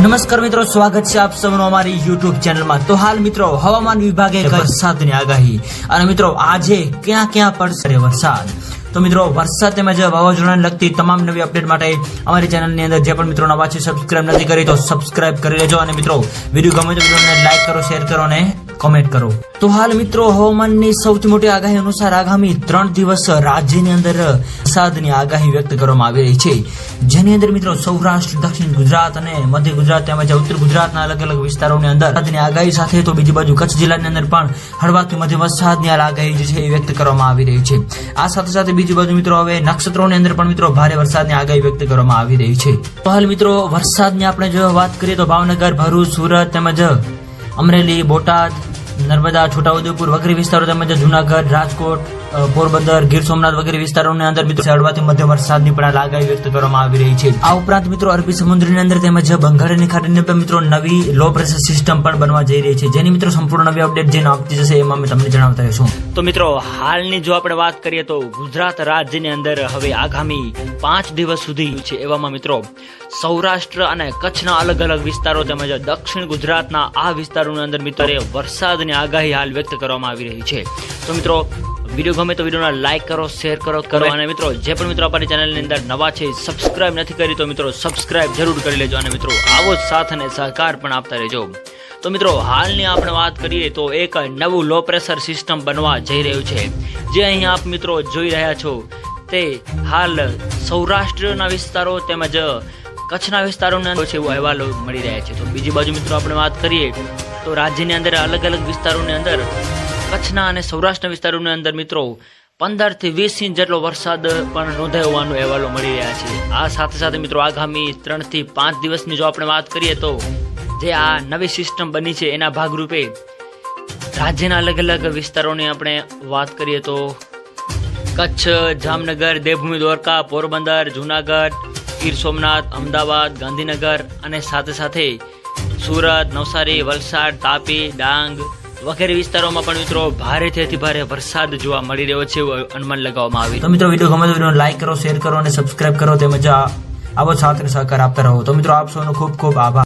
નમસ્કાર મિત્રો, સ્વાગત છે આપ સૌનું અમારી YouTube ચેનલમાં। તો હાલ મિત્રો હવામાન વિભાગે વરસાદની આગાહી અને મિત્રો આજે ક્યાં ક્યાં પડશે વરસાદ। તો મિત્રો વરસાદ તેમજ વાવાઝોડાને લગતી તમામ નવી અપડેટ માટે અમારી ચેનલની અંદર જે પણ મિત્રો નવા છે સબસ્ક્રાઇબ નથી કરી તો સબસ્ક્રાઇબ કરી લેજો અને મિત્રો વિડીયો ગમે તો વિડીયોને લાઈક કરો, શેર કરો અને કોમેન્ટ કરો। તો હાલ મિત્રો હવામાનની સૌથી મોટી આગાહી અનુસાર આગામી 3 દિવસ રાજ્યની અંદર વરસાદની આગાહી વ્યક્ત કરવામાં આવી રહી છે, જેની અંદર મિત્રો સૌરાષ્ટ્ર, દક્ષિણ ગુજરાત અને મધ્ય ગુજરાત તેમજ ઉત્તર ગુજરાતના અલગ અલગ વિસ્તારોની અંદર વરસાદની આગાહી સાથે તો બીજી બાજુ કચ્છ જિલ્લાની અંદર પણ હળવાથી મધ્યમ વરસાદની આગાહી જે છે એ વ્યક્ત કરવામાં આવી રહી છે। આ સાથે સાથે બીજી બાજુ મિત્રો હવે નક્ષત્રોની અંદર પણ મિત્રો ભારે વરસાદની આગાહી વ્યક્ત કરવામાં આવી રહી છે। તો હાલ મિત્રો વરસાદની આપણે જો વાત કરીએ તો ભાવનગર, ભરૂચ, સુરત તેમજ અમરેલી, બોટાદ, નર્મદા, છોટાઉદેપુર વગેરે વિસ્તારો તેમજ જુનાગઢ, રાજકોટ, પોરબંદર, ગીર સોમનાથ વગેરે વિસ્તારોની અંદર મિત્રો હળવાથી મધ્યમ વરસાદની પણ આગાહી વ્યક્ત કરવામાં આવી રહી છે। આ ઉપરાંત મિત્રો અરબી સમુદ્રની અંદર તેમજ બંગાળની ખાડીની અંદર મિત્રો નવી લો પ્રેશર સિસ્ટમ પણ બનવા જઈ રહી છે, જેની મિત્રો સંપૂર્ણ નવી અપડેટ જે આપતી જશે એમાં અમે તમને જણાવતા રહીશું। તો મિત્રો હાલની જો આપણે વાત કરીએ તો ગુજરાત રાજ્યની અંદર હવે આગામી 5 દિવસ સુધી છે, એવામાં મિત્રો સૌરાષ્ટ્ર અને કચ્છના અલગ અલગ વિસ્તારો તેમજ દક્ષિણ ગુજરાતના આ વિસ્તારોની અંદર મિત્રો વરસાદની આગાહી હાલ વ્યક્ત કરવામાં આવી રહી છે। તો મિત્રો વિડીયો ગમે તો વિડીયોને લાઈક કરો, શેર કરો અને મિત્રો જે પણ મિત્રો આપણી ચેનલની અંદર નવા છે સબસ્ક્રાઇબ નથી કરી તો મિત્રો સબસ્ક્રાઇબ જરૂર કરી લેજો અને મિત્રો આવો જ સાથ અને સહકાર પણ આપતા રહેજો। તો મિત્રો હાલની આપણે વાત કરીએ તો એક નવું લો પ્રેશર સિસ્ટમ બનવા જઈ રહ્યું છે, જે અહીં આપ મિત્રો જોઈ રહ્યા છો તે હાલ સૌરાષ્ટ્રના વિસ્તારો તેમજ કચ્છના વિસ્તારોના છે એવો અહેવાલો મળી રહ્યા છે। તો બીજી બાજુ મિત્રો આપણે વાત કરીએ તો રાજ્યની અંદર અલગ અલગ વિસ્તારોની અંદર કચ્છના અને સૌરાષ્ટ્રના વિસ્તારોની અંદર મિત્રો 15 થી 20 ઇંચ જેટલો વરસાદ પણ નોંધાયો હોવાનો અહેવાલો મળી રહ્યા છે। આ સાથે સાથે મિત્રો આગામી 3 થી 5 દિવસની જો આપણે વાત કરીએ તો જે આ નવી સિસ્ટમ બની છે એના ભાગરૂપે રાજ્યના અલગ અલગ વિસ્તારોની આપણે વાત કરીએ તો કચ્છ, જામનગર, દેવભૂમિ દ્વારકા, પોરબંદર, જુનાગઢ, ગીર સોમનાથ, અમદાવાદ, ગાંધીનગર અને સાથે સાથે સુરત, નવસારી, વલસાડ, તાપી, ડાંગ વગેરે વિસ્તારોમાં પણ મિત્રો ભારેથી અતિ ભારે વરસાદ જોવા મળી રહ્યો છે એવું અનુમાન લગાવવામાં આવ્યું। તો મિત્રો વિડીયો ગમે તો વિડીયોને લાઈક કરો, શેર કરો અને સબસ્ક્રાઇબ કરો તેમજ આવો સાથ અને સહકાર આપતા રહો। તો મિત્રો આપ સૌનો ખૂબ ખૂબ આભાર।